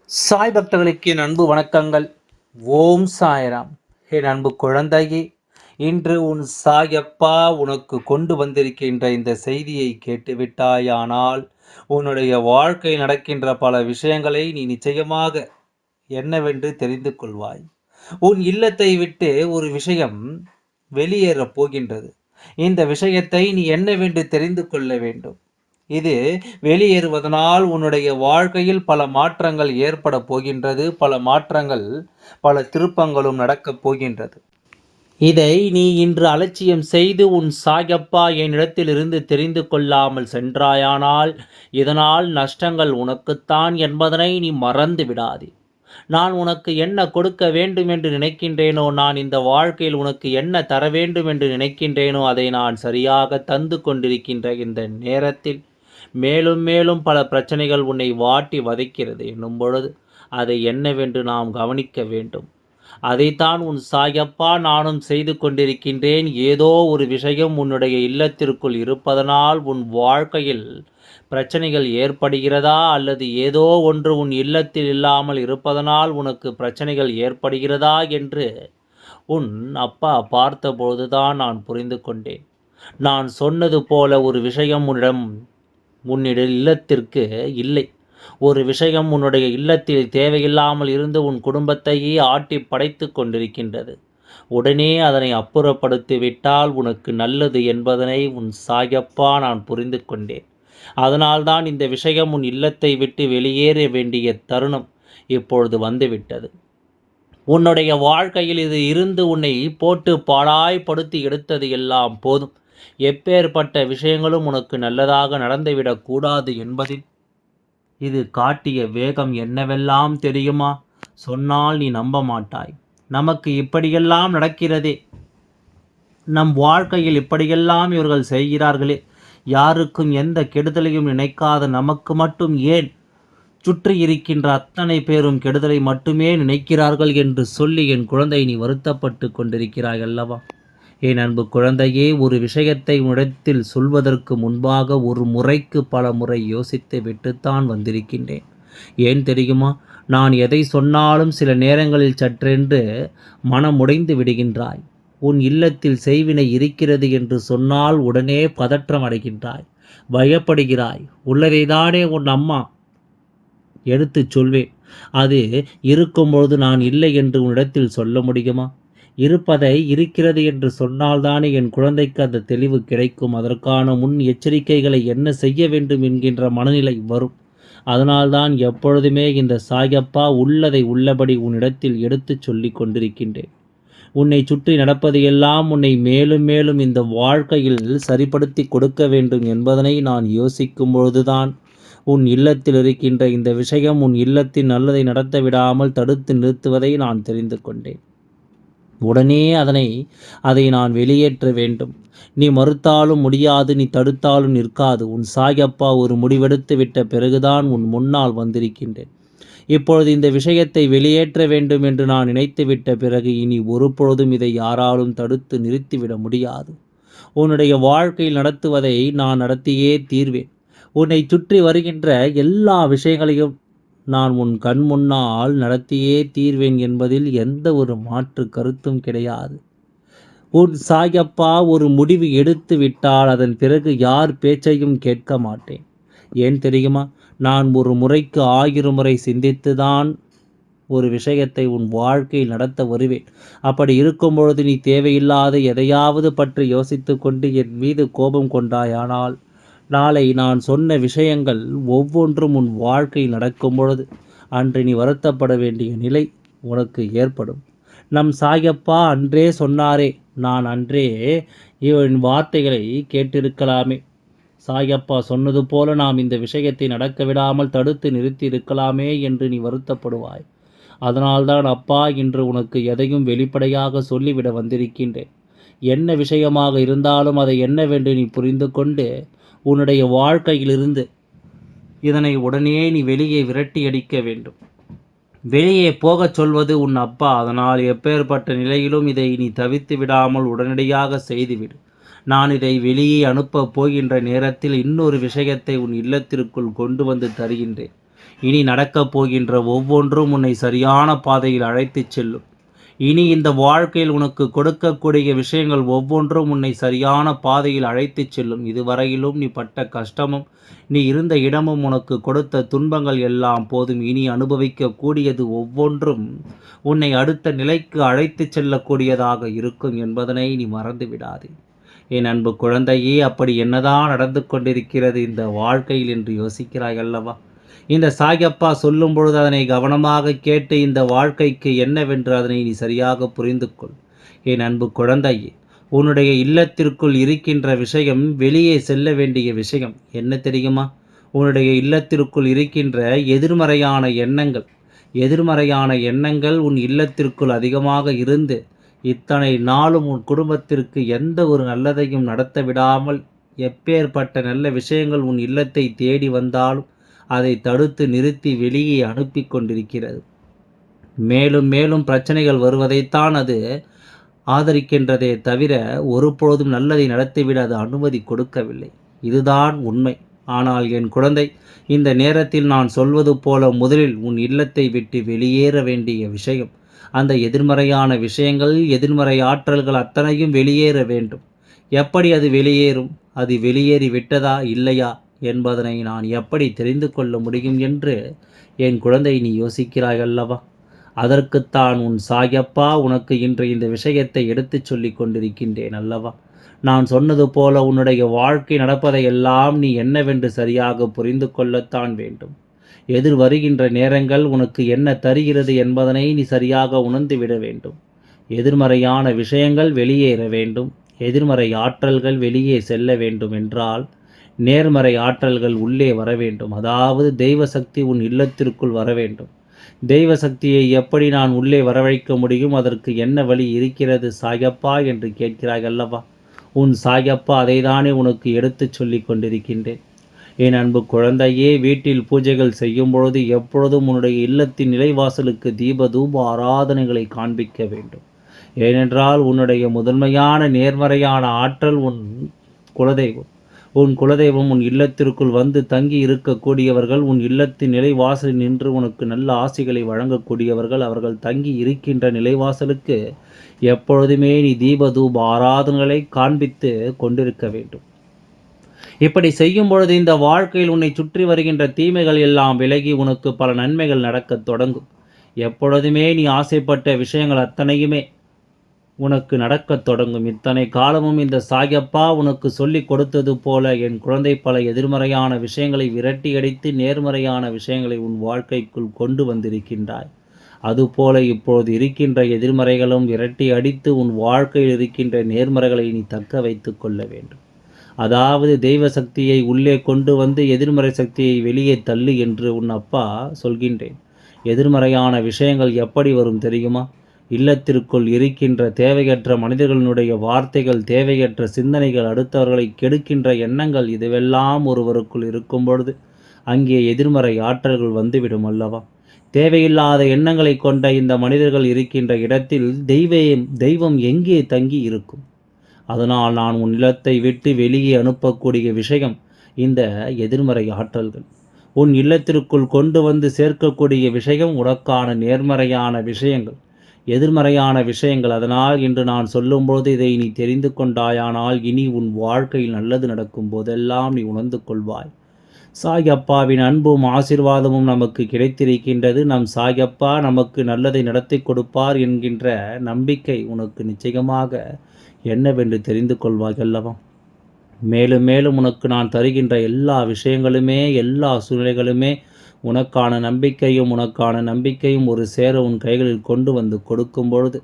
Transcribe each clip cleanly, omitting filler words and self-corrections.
சாய் பக்தர்களுக்கு என் அன்பு வணக்கங்கள். ஓம் சாய்ராம். என் அன்பு குழந்தையே, இன்று உன் சாயப்பா உனக்கு கொண்டு வந்திருக்கின்ற இந்த செய்தியை கேட்டுவிட்டாயானால் உன்னுடைய வாழ்க்கையில் நடக்கின்ற பல விஷயங்களை நீ நிச்சயமாக என்னவென்று தெரிந்து கொள்வாய். உன் இல்லத்தை விட்டு ஒரு விஷயம் வெளியேறப் போகின்றது. இந்த விஷயத்தை நீ என்னவென்று தெரிந்து கொள்ள வேண்டும். இது வெளியேறுவதனால் உன்னுடைய வாழ்க்கையில் பல மாற்றங்கள் ஏற்பட போகின்றது. பல மாற்றங்கள், பல திருப்பங்களும் நடக்கப் போகின்றது. இதை நீ இன்று அலட்சியம் செய்து உன் சாயப்பா என்னிடத்திலிருந்து தெரிந்து கொள்ளாமல் சென்றாயானால் இதனால் நஷ்டங்கள் உனக்குத்தான் என்பதனை நீ மறந்து விடாதே. நான் உனக்கு என்ன கொடுக்க வேண்டும் என்று நினைக்கின்றேனோ, நான் இந்த வாழ்க்கையில் உனக்கு என்ன தர வேண்டும் என்று நினைக்கின்றேனோ அதை நான் சரியாக தந்து கொண்டிருக்கின்ற இந்த நேரத்தில் மேலும் மேலும் பல பிரச்சனைகள் உன்னை வாட்டி வதைக்கிறது என்னும் பொழுது அதை என்னவென்று நாம் கவனிக்க வேண்டும். அதைத்தான் உன் சாயப்பா நானும் செய்து கொண்டிருக்கின்றேன். ஏதோ ஒரு விஷயம் உன்னுடைய இல்லத்திற்குள் இருப்பதனால் உன் வாழ்க்கையில் பிரச்சனைகள் ஏற்படுகிறதா, அல்லது ஏதோ ஒன்று உன் இல்லத்தில் இல்லாமல் இருப்பதனால் உனக்கு பிரச்சனைகள் ஏற்படுகிறதா என்று உன் அப்பா பார்த்தபொழுதுதான் நான் புரிந்து கொண்டேன். நான் சொன்னது போல ஒரு விஷயம் உன்னுடைய இல்லத்திற்கு இல்லை. ஒரு விஷயம் உன்னுடைய இல்லத்தில் தேவையில்லாமல் இருந்து உன் குடும்பத்தையே ஆட்டி படைத்து கொண்டிருக்கின்றது. உடனே அதனை அப்புறப்படுத்திவிட்டால் உனக்கு நல்லது என்பதனை உன் சாயப்பா நான் புரிந்து கொண்டேன். அதனால்தான் இந்த விஷயம் உன் இல்லத்தை விட்டு வெளியேற வேண்டிய தருணம் இப்பொழுது வந்துவிட்டது. உன்னுடைய வாழ்க்கையில் இது இருந்து உன்னை போட்டு பாடாய்படுத்தி எடுத்தது எல்லாம் போதும். எப்பேற்பட்ட விஷயங்களும் உனக்கு நல்லதாக நடந்துவிடக்கூடாது என்பதில் இது காட்டிய வேகம் என்னவெல்லாம் தெரியுமா? சொன்னால் நீ நம்ப மாட்டாய். நமக்கு இப்படியெல்லாம் நடக்கிறதே, நம் வாழ்க்கையில் இப்படியெல்லாம் இவர்கள் செய்கிறார்களே, யாருக்கும் எந்த கெடுதலையும் நினைக்காத நமக்கு மட்டும் ஏன் சுற்றி இருக்கின்ற அத்தனை பேரும் கெடுதலை மட்டுமே நினைக்கிறார்கள் என்று சொல்லி என் குழந்தை நீ வருத்தப்பட்டு கொண்டிருக்கிறாய் அல்லவா? என் அன்பு குழந்தையே, ஒரு விஷயத்தை உன்னிடத்தில் சொல்வதற்கு முன்பாக ஒரு முறைக்கு பல முறை யோசித்து விட்டுத்தான் வந்திருக்கின்றேன். ஏன் தெரியுமா? நான் எதை சொன்னாலும் சில நேரங்களில் சற்றென்று மனமுடைந்து விடுகின்றாய். உன் இல்லத்தில் செய்வினை இருக்கிறது என்று சொன்னால் உடனே பதற்றம் அடைகின்றாய், பயப்படுகிறாய். உள்ளதைதானே உன் அம்மா எடுத்துச் சொல்வேன். அது இருக்கும்பொழுது நான் இல்லை என்று உன்னிடத்தில் சொல்ல முடியுமா? இருப்பதை இருக்கிறது என்று சொன்னால்தானே என் குழந்தைக்கு அந்த தெளிவு கிடைக்கும். அதற்கான முன் எச்சரிக்கைகளை என்ன செய்ய வேண்டும் என்கின்ற மனநிலை வரும். அதனால்தான் எப்பொழுதுமே இந்த சாயப்பா உள்ளதை உள்ளபடி உன்னிடத்தில் எடுத்துச் சொல்லி கொண்டிருக்கின்றேன். உன்னை சுற்றி நடப்பது எல்லாம் உன்னை மேலும் மேலும் இந்த வாழ்க்கையில் சரிப்படுத்தி கொடுக்க வேண்டும் என்பதனை நான் யோசிக்கும் பொழுதுதான் உன் இல்லத்தில் இருக்கின்ற இந்த விஷயம் உன் இல்லத்தின் நல்லதை நடத்த விடாமல் தடுத்து நிறுத்துவதை நான் தெரிந்து கொண்டேன். உடனே அதை நான் வெளியேற்ற வேண்டும். நீ மறுத்தாலும் முடியாது, நீ தடுத்தாலும் நிற்காது. உன் சாயப்பா ஒரு முடிவெடுத்து விட்ட பிறகுதான் உன் முன்னால் வந்திருக்கின்றேன். இப்பொழுது இந்த விஷயத்தை வெளியேற்ற வேண்டும் என்று நான் நினைத்துவிட்ட பிறகு இனி ஒரு பொழுதும் இதை யாராலும் தடுத்து நிறுத்திவிட முடியாது. உன்னுடைய வாழ்க்கையில் நடத்துவதை நான் நடத்தியே தீர்வேன். உன்னை சுற்றி வருகின்ற எல்லா விஷயங்களையும் நான் உன் கண் முன்னால் நடத்தியே தீர்வேன் என்பதில் எந்த ஒரு மாற்று கருத்தும் கிடையாது. உன் சாயப்பா ஒரு முடிவு எடுத்து விட்டால் அதன் பிறகு யார் பேச்சையும் கேட்க மாட்டேன். ஏன் தெரியுமா? நான் ஒரு முறைக்கு 1000 முறை சிந்தித்துதான் ஒரு விஷயத்தை உன் வாழ்க்கையில் நடத்த வருவேன். அப்படி இருக்கும் பொழுது நீ தேவையில்லாத எதையாவது பற்றி யோசித்து கொண்டு என் மீது கோபம் கொண்டாயானால் நாளை நான் சொன்ன விஷயங்கள் ஒவ்வொன்றும் உன் வாழ்க்கையில் நடக்கும் பொழுது அன்று நீ வருத்தப்பட வேண்டிய நிலை உனக்கு ஏற்படும். நம் சாயப்பா அன்றே சொன்னாரே, நான் அன்றே இவன் வார்த்தைகளை கேட்டிருக்கலாமே. சாயப்பா சொன்னது போல நாம் இந்த விஷயத்தை நடக்க விடாமல் தடுத்து நிறுத்தி இருக்கலாமே என்று நீ வருத்தப்படுவாய். அதனால்தான் அப்பா இன்று உனக்கு எதையும் வெளிப்படையாக சொல்லிவிட வந்திருக்கின்றேன். என்ன விஷயமாக இருந்தாலும் அதை என்னவென்று நீ புரிந்து கொண்டு உன்னுடைய வாழ்க்கையிலிருந்து இதனை உடனே நீ வெளியே விரட்டி அடிக்க வேண்டும். வெளியே போகச் சொல்வது உன் அப்பா. அதனால் எப்பேற்பட்ட நிலையிலும் இதை நீ தவிர்த்து விடாமல் உடனடியாக செய்துவிடு. நான் இதை வெளியே அனுப்பப் போகின்ற நேரத்தில் இன்னொரு விஷயத்தை உன் இல்லத்திற்குள் கொண்டு வந்து தருகின்றேன். இனி நடக்கப் போகின்ற ஒவ்வொன்றும் உன்னை சரியான பாதையில் அழைத்துச் செல்லும். இனி இந்த வாழ்க்கையில் உனக்கு கொடுக்கக்கூடிய விஷயங்கள் ஒவ்வொன்றும் உன்னை சரியான பாதையில் அழைத்துச் செல்லும். இதுவரையிலும் நீ பட்ட கஷ்டமும் நீ இருந்த இடமும் உனக்கு கொடுத்த துன்பங்கள் எல்லாம் போதும். இனி அனுபவிக்கக்கூடியது ஒவ்வொன்றும் உன்னை அடுத்த நிலைக்கு அழைத்துச் செல்லக்கூடியதாக இருக்கும் என்பதனை நீ மறந்து விடாதே. என் அன்பு குழந்தையே, அப்படி என்னதான் நடந்து கொண்டிருக்கிறது இந்த வாழ்க்கையில் என்று யோசிக்கிறாய் அல்லவா? இந்த சாயப்பா சொல்லும் பொழுது அதனை கவனமாக கேட்டு இந்த வாழ்க்கைக்கு என்னவென்று அதனை நீ சரியாக புரிந்து கொள். என் அன்பு குழந்தையே, உன்னுடைய இல்லத்திற்குள் இருக்கின்ற விஷயம் வெளியே செல்ல வேண்டிய விஷயம் என்ன தெரியுமா? உன்னுடைய இல்லத்திற்குள் இருக்கின்ற எதிர்மறையான எண்ணங்கள் உன் இல்லத்திற்குள் அதிகமாக இருந்து இத்தனை நாளும் உன் குடும்பத்திற்கு எந்த ஒரு நல்லதையும் நடத்த விடாமல் எப்பேற்பட்ட நல்ல விஷயங்கள் உன் இல்லத்தை தேடி வந்தாலும் அதை தடுத்து நிறுத்தி வெளியே அனுப்பி கொண்டிருக்கிறது. மேலும் மேலும் பிரச்சனைகள் வருவதைத்தான் அது ஆதரிக்கின்றதே தவிர ஒருபொழுதும் நல்லதை நடத்திவிட அது அனுமதி கொடுக்கவில்லை. இதுதான் உண்மை. ஆனால் என் குழந்தை, இந்த நேரத்தில் நான் சொல்வது போல முதலில் உன் இல்லத்தை விட்டு வெளியேற வேண்டிய விஷயம், அந்த எதிர்மறையான விஷயங்கள், எதிர்மறை ஆற்றல்கள் அத்தனையும் வெளியேற வேண்டும். எப்படி அது வெளியேறும்? அது வெளியேறி விட்டதா இல்லையா என்பதனை நான் எப்படி தெரிந்து கொள்ள முடியும் என்று என் குழந்தை நீ யோசிக்கிறாய் அல்லவா? அதற்குத்தான் உன் சாயப்பா உனக்கு இன்று இந்த விஷயத்தை எடுத்துச் சொல்லிக் கொண்டிருக்கின்றேன் அல்லவா? நான் சொன்னது போல உன்னுடைய வாழ்க்கை நடப்பதை எல்லாம் நீ என்னவென்று சரியாக புரிந்து கொள்ளத்தான் வேண்டும். எதிர் வருகின்ற நேரங்கள் உனக்கு என்ன தருகிறது என்பதனை நீ சரியாக உணர்ந்து விட வேண்டும். எதிர்மறையான விஷயங்கள் வெளியேற வேண்டும். எதிர்மறை ஆற்றல்கள் வெளியே செல்ல வேண்டும் என்றால் நேர்மறை ஆற்றல்கள் உள்ளே வர வேண்டும். அதாவது தெய்வ சக்தி உன் இல்லத்திற்குள் வர வேண்டும். தெய்வ சக்தியை எப்படி நான் உள்ளே வரவழைக்க முடியும்? அதற்கு என்ன வழி இருக்கிறது சாயப்பா என்று கேட்கிறாய் அல்லவா? உன் சாயப்பா அதைதானே உனக்கு எடுத்துச் சொல்லிக் கொண்டிருக்கின்றேன். என் அன்பு குழந்தையே, வீட்டில் பூஜைகள் செய்யும் பொழுது எப்பொழுதும் உன்னுடைய இல்லத்தின் நிலைவாசலுக்கு தீப தூப ஆராதனைகளை காண்பிக்க வேண்டும். ஏனென்றால் உன்னுடைய முதன்மையான நேர்மறையான ஆற்றல் குலதெய்வம். உன் குலதெய்வம் உன் இல்லத்திற்குள் வந்து தங்கி இருக்கக்கூடியவர்கள், உன் இல்லத்தின் நிலைவாசலில் நின்று உனக்கு நல்ல ஆசிகளை வழங்கக்கூடியவர்கள். அவர்கள் தங்கி இருக்கின்ற நிலைவாசலுக்கு எப்பொழுதுமே நீ தீப தூப ஆராதனைகளை காண்பித்து கொண்டிருக்க வேண்டும். இப்படி செய்யும் பொழுது இந்த வாழ்க்கையில் உன்னை சுற்றி வருகின்ற தீமைகள் எல்லாம் விலகி உனக்கு பல நன்மைகள் நடக்கத் தொடங்கும். எப்பொழுதுமே நீ ஆசைப்பட்ட விஷயங்கள் அத்தனையுமே உனக்கு நடக்கத் தொடங்கும். இத்தனை காலமும் இந்த சாயப்பா உனக்கு சொல்லிக் கொடுத்தது போல என் குழந்தை பல எதிர்மறையான விஷயங்களை விரட்டி அடித்து நேர்மறையான விஷயங்களை உன் வாழ்க்கைக்குள் கொண்டு வந்திருக்கின்றாய். அதுபோல இப்பொழுது இருக்கின்ற எதிர்மறைகளும் விரட்டி அடித்து உன் வாழ்க்கையில் இருக்கின்ற நேர்மறைகளை நீ தக்க வைத்து கொள்ள வேண்டும். அதாவது தெய்வ சக்தியை உள்ளே கொண்டு வந்து எதிர்மறை சக்தியை வெளியே தள்ளு என்று உன் அப்பா சொல்கின்றேன். எதிர்மறையான விஷயங்கள் எப்படி வரும் தெரியுமா? இல்லத்திற்குள் இருக்கின்ற தேவையற்ற மனிதர்களுடைய வார்த்தைகள், தேவையற்ற சிந்தனைகள், அடுத்தவர்களை கெடுக்கின்ற எண்ணங்கள், இதுவெல்லாம் ஒருவருக்குள் இருக்கும் பொழுது அங்கே எதிர்மறை ஆற்றல்கள் வந்துவிடும் அல்லவா? தேவையில்லாத எண்ணங்களை கொண்ட இந்த மனிதர்கள் இருக்கின்ற இடத்தில் தெய்வம் எங்கே தங்கி இருக்கும்? அதனால் நான் உன் இல்லத்தை விட்டு வெளியே அனுப்பக்கூடிய விஷயம் இந்த எதிர்மறை ஆற்றல்கள். உன் இல்லத்திற்குள் கொண்டு வந்து சேர்க்கக்கூடிய விஷயம் உனக்கான நேர்மறையான விஷயங்கள், எதிர்மறையான விஷயங்கள். அதனால் இன்று நான் சொல்லும்போது இதை நீ தெரிந்து கொண்டாயானால் இனி உன் வாழ்க்கையில் நல்லது நடக்கும் போதெல்லாம் நீ உணர்ந்து கொள்வாய். சாயப்பாவின் அன்பும் ஆசீர்வாதமும் நமக்கு கிடைத்திருக்கின்றது. நம் சாயப்பா நமக்கு நல்லதை நடத்தி கொடுப்பார் என்கின்ற நம்பிக்கை உனக்கு நிச்சயமாக என்னவென்று தெரிந்து கொள்வாய் அல்லவா? மேலும் மேலும் உனக்கு நான் தருகின்ற எல்லா விஷயங்களுமே, எல்லா சூழ்நிலைகளுமே உனக்கான நம்பிக்கையும் ஒரு சேர உன் கைகளில் கொண்டு வந்து கொடுக்கும் பொழுது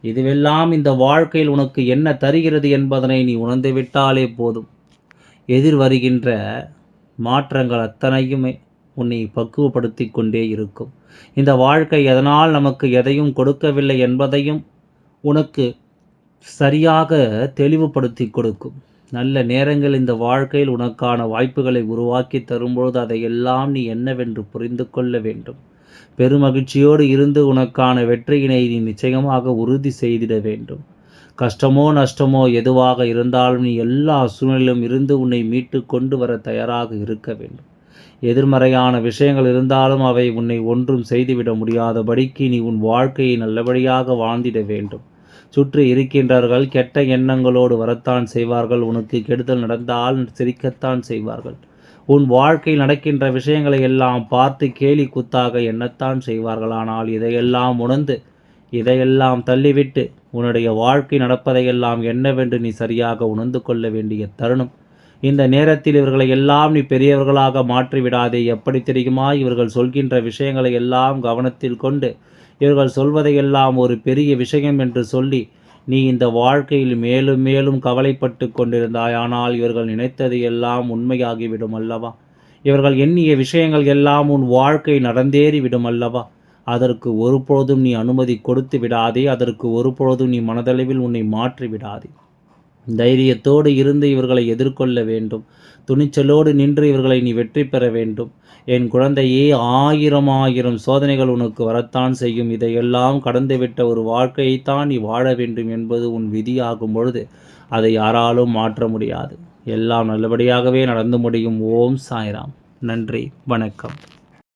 இதுவெல்லாம் இந்த வாழ்க்கையில் உனக்கு என்ன தருகிறது என்பதனை நீ உணர்ந்து விட்டாலே போதும். எதிர் வருகின்ற மாற்றங்கள் அத்தனையுமே உன்னை பக்குவப்படுத்தி கொண்டே இருக்கும். இந்த வாழ்க்கை எதனால் நமக்கு எதையும் கொடுக்கவில்லை என்பதையும் உனக்கு சரியாக தெளிவுபடுத்தி கொடுக்கும். நல்ல நேரங்கள் இந்த வாழ்க்கையில் உனக்கான வாய்ப்புகளை உருவாக்கி தரும்பொழுது அதையெல்லாம் நீ என்னவென்று புரிந்து கொள்ள வேண்டும். பெருமகிழ்ச்சியோடு இருந்து உனக்கான வெற்றியினை நீ நிச்சயமாக உறுதி செய்திட வேண்டும். கஷ்டமோ நஷ்டமோ எதுவாக இருந்தாலும் நீ எல்லா சூழ்நிலையிலும் இருந்து உன்னை மீட்டு கொண்டு வர தயாராக இருக்க வேண்டும். எதிர்மறையான விஷயங்கள் இருந்தாலும் அவை உன்னை ஒன்றும் செய்துவிட முடியாதபடிக்கு நீ உன் வாழ்க்கையை நல்லபடியாக வாழ்ந்திட வேண்டும். சுற்றி இருக்கின்றவர்கள் கெட்ட எண்ணங்களோடு வரத்தான் செய்வார்கள். உனக்கு கெடுதல் நடந்தால் சிரிக்கத்தான் செய்வார்கள். உன் வாழ்க்கையில் நடக்கின்ற விஷயங்களை எல்லாம் பார்த்து கேலி கூத்தாக எண்ணத்தான் செய்வார்கள். ஆனால் இதையெல்லாம் உணர்ந்து இதையெல்லாம் தள்ளிவிட்டு உன்னுடைய வாழ்க்கை நடப்பதையெல்லாம் என்னவென்று நீ சரியாக உணர்ந்து கொள்ள வேண்டிய தருணம். இந்த நேரத்தில் இவர்களை எல்லாம் நீ பெரியவர்களாக மாற்றிவிடாதே. எப்படி தெரியுமா? இவர்கள் சொல்கின்ற விஷயங்களை எல்லாம் கவனத்தில் கொண்டு இவர்கள் சொல்வதையெல்லாம் ஒரு பெரிய விஷயம் என்று சொல்லி நீ இந்த வாழ்க்கையில் மேலும் மேலும் கவலைப்பட்டு கொண்டிருந்தாய். ஆனால் இவர்கள் நினைத்தது எல்லாம் உண்மையாகிவிடும் அல்லவா? இவர்கள் எண்ணிய விஷயங்கள் எல்லாம் உன் வாழ்க்கை நடந்தேறிவிடும் அல்லவா? அதற்கு ஒருபொழுதும் நீ அனுமதி கொடுத்து விடாதே. அதற்கு ஒருபொழுதும் நீ மனதளவில் உன்னை மாற்றி விடாதே. தைரியத்தோடு இருந்து இவர்களை எதிர்கொள்ள வேண்டும். துணிச்சலோடு நின்று இவர்களை நீ வெற்றி பெற வேண்டும். என் குழந்தையே, ஆயிரம் சோதனைகள் உனக்கு வரத்தான் செய்யும். இதையெல்லாம் கடந்துவிட்ட ஒரு வாழ்க்கையைத்தான் நீ வாழ வேண்டும் என்பது உன் விதியாகும் பொழுது அதை யாராலும் மாற்ற முடியாது. எல்லாம் நல்லபடியாகவே நடந்து முடியும். ஓம் சாய்ராம். நன்றி, வணக்கம்.